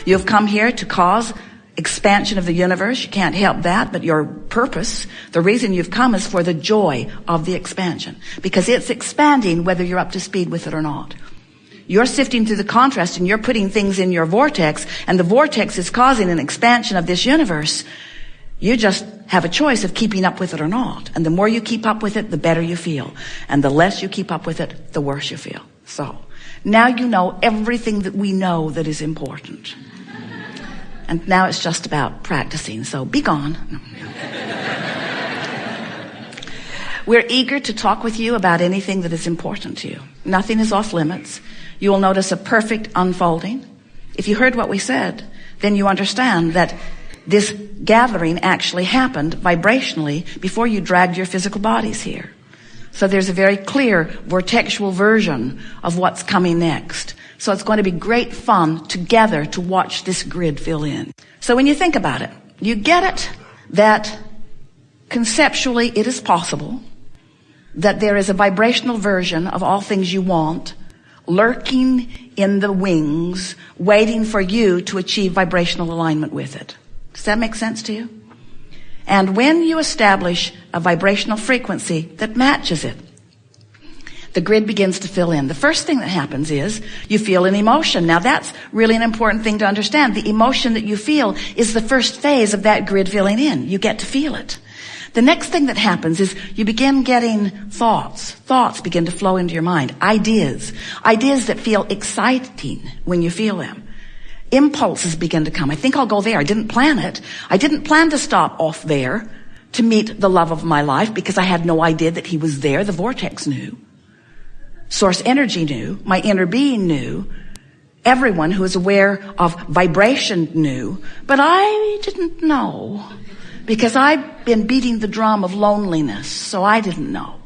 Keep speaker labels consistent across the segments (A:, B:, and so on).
A: You have come here to cause expansion of the universe. You can't help that, but your purpose, the reason you've come, is for the joy of the expansion, because it's expanding whether you're up to speed with it or not. You're sifting through the contrast and you're putting things in your vortex, and the vortex is causing an expansion of this universe. You just have a choice of keeping up with it or not. And the more you keep up with it, the better you feel. And the less you keep up with it, the worse you feel. So now you know everything that we know that is important. And now it's just about practicing. So be gone. We're eager to talk with you about anything that is important to you. Nothing is off limits. You will notice a perfect unfolding. If you heard what we said, then you understand that this gathering actually happened vibrationally before you dragged your physical bodies here. So there's a very clear vortexual version of what's coming next. So it's going to be great fun together to watch this grid fill in. So when you think about it, you get it that conceptually it is possible that there is a vibrational version of all things you want lurking in the wings, waiting for you to achieve vibrational alignment with it. Does that make sense to you? And when you establish a vibrational frequency that matches it, the grid begins to fill in. The first thing that happens is you feel an emotion. Now that's really an important thing to understand. The emotion that you feel is the first phase of that grid filling in. You get to feel it. The next thing that happens is you begin getting thoughts. Thoughts begin to flow into your mind. Ideas that feel exciting when you feel them. Impulses begin to come. I think I'll go there. I didn't plan it. I didn't plan to stop off there to meet the love of my life because I had no idea that he was there. The vortex knew. Source energy knew. My inner being knew. Everyone who is aware of vibration knew. But I didn't know because I've been beating the drum of loneliness. So I didn't know.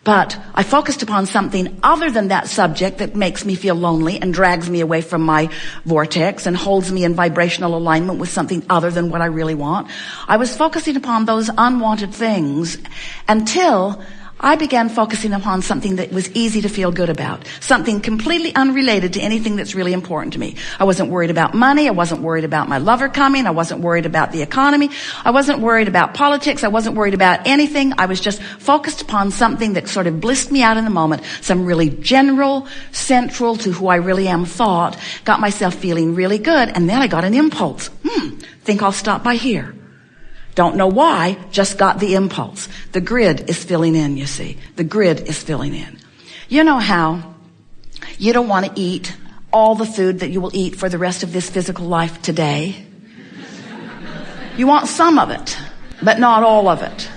A: But I focused upon something other than that subject that makes me feel lonely and drags me away from my vortex and holds me in vibrational alignment with something other than what I really want. I was focusing upon those unwanted things until I began focusing upon something that was easy to feel good about, something completely unrelated to anything that's really important to me. I wasn't worried about money. I wasn't worried about my lover coming. I wasn't worried about the economy. I wasn't worried about politics. I wasn't worried about anything. I was just focused upon something that sort of blissed me out in the moment, some really general, central to who I really am thought, got myself feeling really good, and then I got an impulse. Think I'll stop by here. Don't know why, just got the impulse. The grid is filling in, you see. The grid is filling in. You know how you don't want to eat all the food that you will eat for the rest of this physical life today? You want some of it, but not all of it.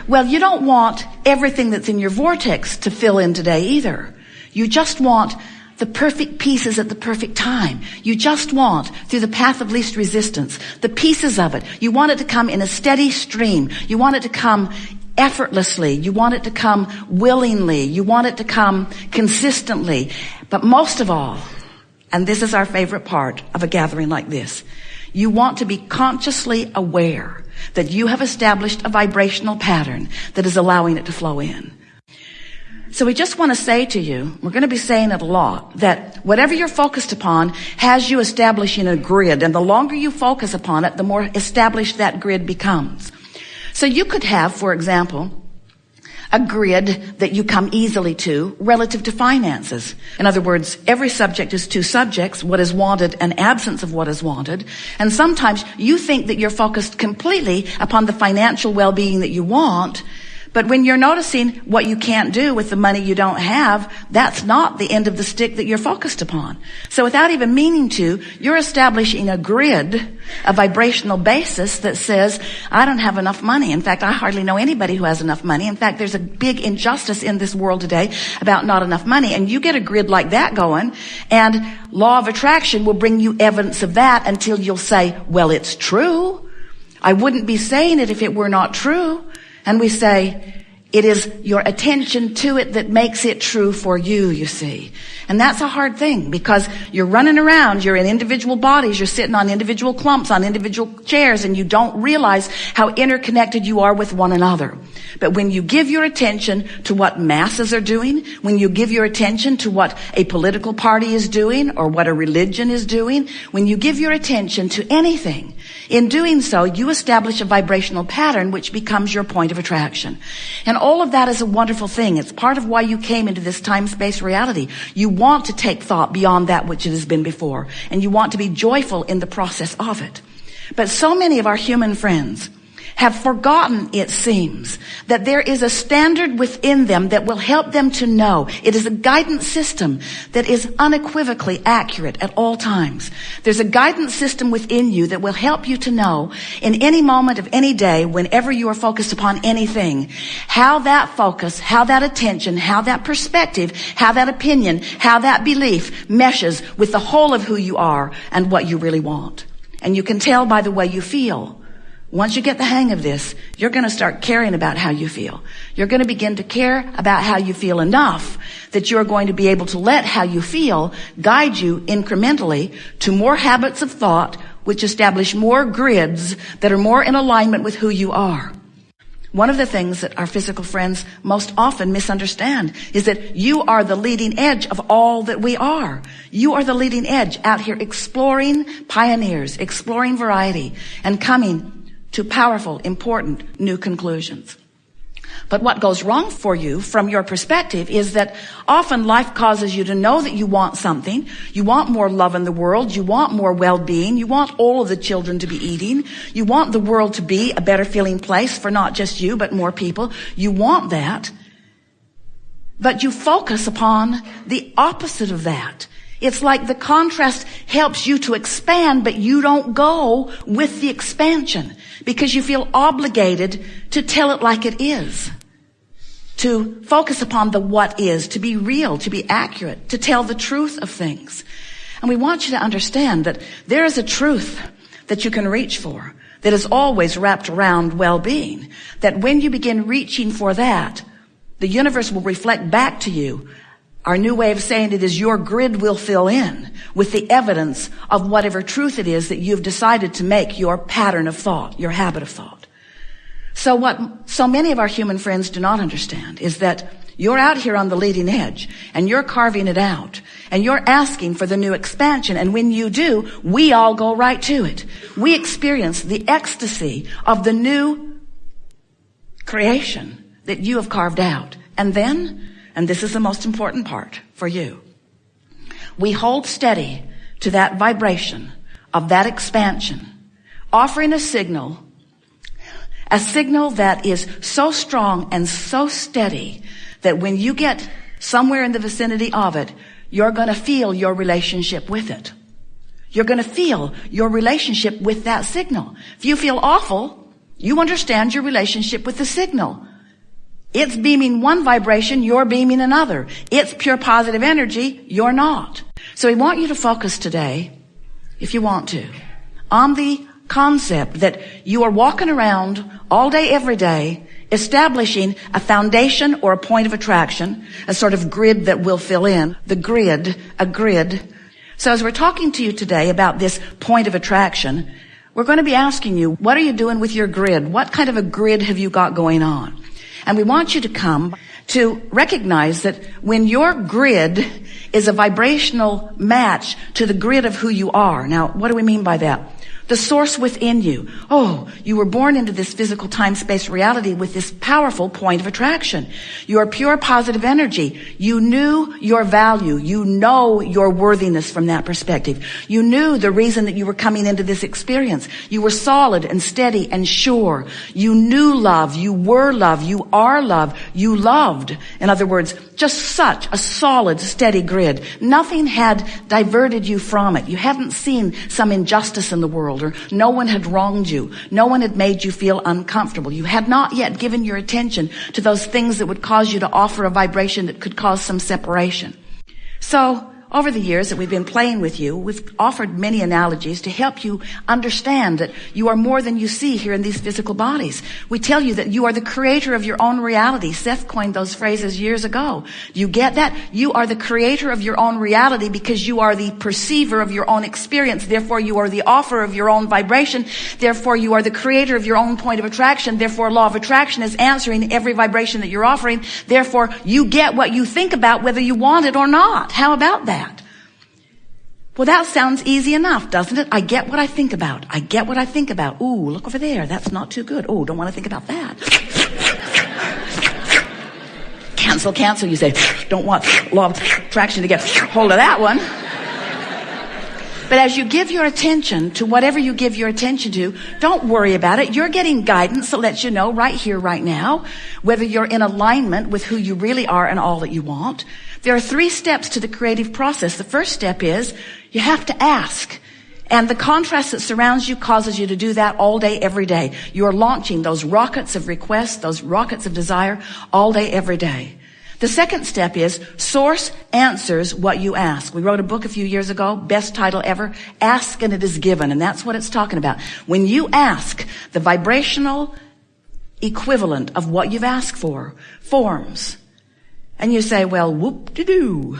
A: Well, you don't want everything that's in your vortex to fill in today either. You just want the perfect pieces at the perfect time. You just want, through the path of least resistance, the pieces of it. You want it to come in a steady stream. You want it to come effortlessly. You want it to come willingly. You want it to come consistently. But most of all, and this is our favorite part of a gathering like this, you want to be consciously aware that you have established a vibrational pattern that is allowing it to flow in. So we just want to say to you, we're going to be saying it a lot, that whatever you're focused upon has you establishing a grid. And the longer you focus upon it, the more established that grid becomes. So you could have, for example, a grid that you come easily to relative to finances. In other words, every subject is two subjects, what is wanted and absence of what is wanted. And sometimes you think that you're focused completely upon the financial well-being that you want. But when you're noticing what you can't do with the money you don't have, that's not the end of the stick that you're focused upon. So without even meaning to, you're establishing a grid, a vibrational basis that says, I don't have enough money. In fact, I hardly know anybody who has enough money. In fact, there's a big injustice in this world today about not enough money. And you get a grid like that going, and law of attraction will bring you evidence of that until you'll say, well, it's true. I wouldn't be saying it if it were not true. And we say, It is your attention to it that makes it true for you, you see. And that's a hard thing because you're running around, you're in individual bodies, you're sitting on individual clumps, on individual chairs, and you don't realize how interconnected you are with one another. But when you give your attention to what masses are doing, when you give your attention to what a political party is doing or what a religion is doing, when you give your attention to anything, in doing so, you establish a vibrational pattern which becomes your point of attraction. And all of that is a wonderful thing. It's part of why you came into this time-space reality. You want to take thought beyond that which it has been before, and you want to be joyful in the process of it. But so many of our human friends have forgotten, it seems, that there is a standard within them that will help them to know. It is a guidance system that is unequivocally accurate at all times. There's a guidance system within you that will help you to know in any moment of any day, whenever you are focused upon anything, how that focus, how that attention, how that perspective, how that opinion, how that belief meshes with the whole of who you are and what you really want. And you can tell by the way you feel. Once you get the hang of this, you're going to start caring about how you feel. You're going to begin to care about how you feel enough that you're going to be able to let how you feel guide you incrementally to more habits of thought which establish more grids that are more in alignment with who you are. One of the things that our physical friends most often misunderstand is that you are the leading edge of all that we are. You are the leading edge out here exploring pioneers, exploring variety, and coming to powerful, important new conclusions. But what goes wrong for you from your perspective is that often life causes you to know that you want something. You want more love in the world. You want more well-being. You want all of the children to be eating. You want the world to be a better feeling place for not just you, but more people. You want that. But you focus upon the opposite of that. It's like the contrast helps you to expand, but you don't go with the expansion because you feel obligated to tell it like it is, to focus upon the what is, to be real, to be accurate, to tell the truth of things. And we want you to understand that there is a truth that you can reach for that is always wrapped around well-being, that when you begin reaching for that, the universe will reflect back to you. Our new way of saying it is your grid will fill in with the evidence of whatever truth it is that you've decided to make your pattern of thought, your habit of thought. So what so many of our human friends do not understand is that you're out here on the leading edge and you're carving it out and you're asking for the new expansion. And when you do, we all go right to it. We experience the ecstasy of the new creation that you have carved out. And then, and this is the most important part for you, we hold steady to that vibration of that expansion, offering a signal that is so strong and so steady that when you get somewhere in the vicinity of it, you're going to feel your relationship with it. You're going to feel your relationship with that signal. If you feel awful, you understand your relationship with the signal. It's beaming one vibration, you're beaming another. It's pure positive energy, you're not. So we want you to focus today, if you want to, on the concept that you are walking around all day, every day, establishing a foundation or a point of attraction, a sort of grid that will fill in, a grid. So as we're talking to you today about this point of attraction, we're going to be asking you, what are you doing with your grid? What kind of a grid have you got going on? And we want you to come to recognize that when your grid is a vibrational match to the grid of who you are. Now, what do we mean by that? The source within you. Oh, you were born into this physical time-space reality with this powerful point of attraction. You are pure positive energy. You knew your value. You know your worthiness from that perspective. You knew the reason that you were coming into this experience. You were solid and steady and sure. You knew love. You were love. You are love. You loved. In other words, just such a solid, steady grid. Nothing had diverted you from it. You hadn't seen some injustice in the world, or no one had wronged you. No one had made you feel uncomfortable. You had not yet given your attention to those things that would cause you to offer a vibration that could cause some separation. So over the years that we've been playing with you, we've offered many analogies to help you understand that you are more than you see here in these physical bodies. We tell you that you are the creator of your own reality. Seth coined those phrases years ago. You get that? You are the creator of your own reality because you are the perceiver of your own experience. Therefore, you are the offer of your own vibration. Therefore, you are the creator of your own point of attraction. Therefore, law of attraction is answering every vibration that you're offering. Therefore, you get what you think about whether you want it or not. How about that? Well, that sounds easy enough, doesn't it? I get what I think about. I get what I think about. Ooh, look over there. That's not too good. Oh, don't want to think about that. Cancel. You say, don't want law of attraction to get hold of that one. But as you give your attention to whatever you give your attention to, don't worry about it. You're getting guidance that lets you know right here, right now, whether you're in alignment with who you really are and all that you want. There are 3 steps to the creative process. The first step is you have to ask. And the contrast that surrounds you causes you to do that all day, every day. You're launching those rockets of request, those rockets of desire all day, every day. The second step is source answers what you ask. We wrote a book a few years ago, best title ever, Ask and It Is Given. And that's what it's talking about. When you ask, the vibrational equivalent of what you've asked for forms. And you say, well, whoop-de-doo.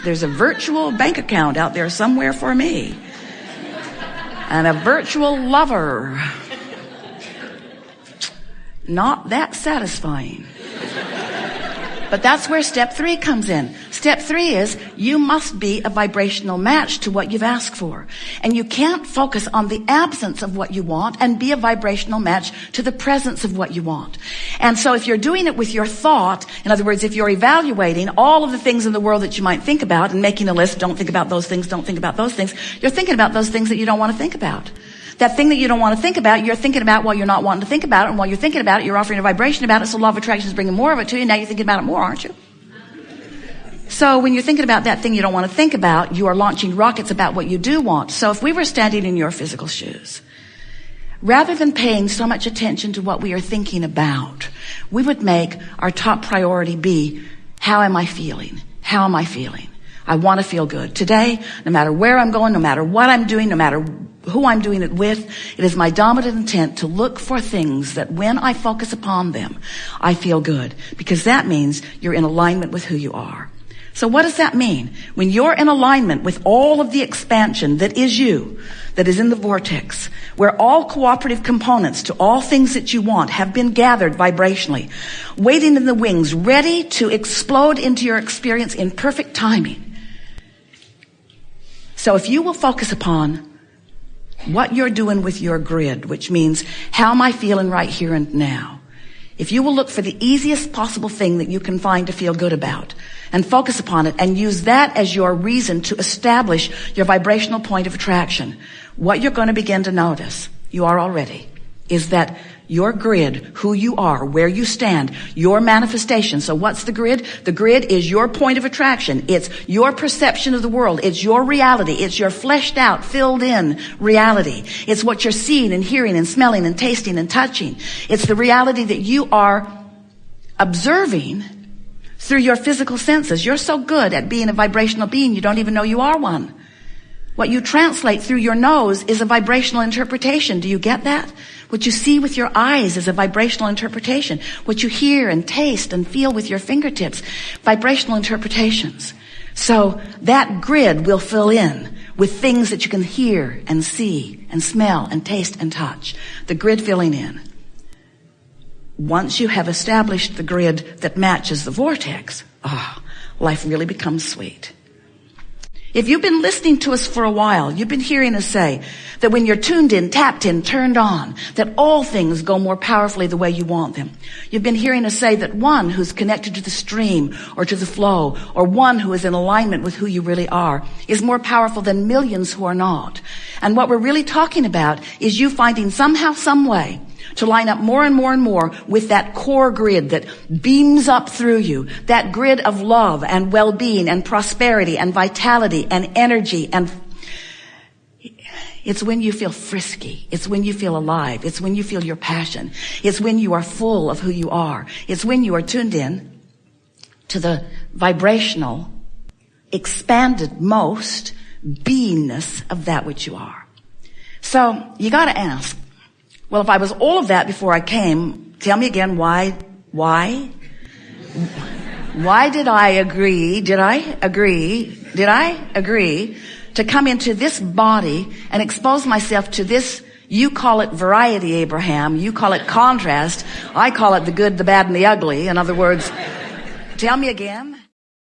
A: There's a virtual bank account out there somewhere for me. And a virtual lover. Not that satisfying. But that's where step 3 comes in. Step 3 is you must be a vibrational match to what you've asked for. And you can't focus on the absence of what you want and be a vibrational match to the presence of what you want. And so if you're doing it with your thought, in other words, if you're evaluating all of the things in the world that you might think about and making a list, don't think about those things, don't think about those things, you're thinking about those things that you don't want to think about. That thing that you don't want to think about, you're thinking about while you're not wanting to think about it. And while you're thinking about it, you're offering a vibration about it. So law of attraction is bringing more of it to you. Now you're thinking about it more, aren't you? So when you're thinking about that thing you don't want to think about, you are launching rockets about what you do want. So if we were standing in your physical shoes, rather than paying so much attention to what we are thinking about, we would make our top priority be, how am I feeling? How am I feeling? I want to feel good. Today, no matter where I'm going, no matter what I'm doing, no matter who I'm doing it with, it is my dominant intent to look for things that when I focus upon them, I feel good. Because that means you're in alignment with who you are. So what does that mean? When you're in alignment with all of the expansion that is you, that is in the vortex, where all cooperative components to all things that you want have been gathered vibrationally, waiting in the wings, ready to explode into your experience in perfect timing. So if you will focus upon what you're doing with your grid, which means how am I feeling right here and now? If you will look for the easiest possible thing that you can find to feel good about and focus upon it and use that as your reason to establish your vibrational point of attraction, what you're going to begin to notice, you are already, is that your grid, who you are, where you stand, your manifestation. So what's the grid? The grid is your point of attraction. It's your perception of the world. It's your reality. It's your fleshed out, filled in reality. It's what you're seeing and hearing and smelling and tasting and touching. It's the reality that you are observing through your physical senses. You're so good at being a vibrational being, you don't even know you are one. What you translate through your nose is a vibrational interpretation. Do you get that? What you see with your eyes is a vibrational interpretation. What you hear and taste and feel with your fingertips, vibrational interpretations. So that grid will fill in with things that you can hear and see and smell and taste and touch. The grid filling in. Once you have established the grid that matches the vortex, life really becomes sweet. If you've been listening to us for a while, you've been hearing us say that when you're tuned in, tapped in, turned on, that all things go more powerfully the way you want them. You've been hearing us say that one who's connected to the stream or to the flow, or one who is in alignment with who you really are, is more powerful than millions who are not. And what we're really talking about is you finding somehow, some way, to line up more and more and more with that core grid that beams up through you, that grid of love and well-being and prosperity and vitality and energy. And it's when you feel frisky. It's when you feel alive. It's when you feel your passion. It's when you are full of who you are. It's when you are tuned in to the vibrational expanded most beingness of that which you are. So you got to ask, well, if I was all of that before I came, tell me again why did I agree to come into this body and expose myself to this? You call it variety, Abraham. You call it contrast. I call it the good, the bad, and the ugly. In other words, tell me again.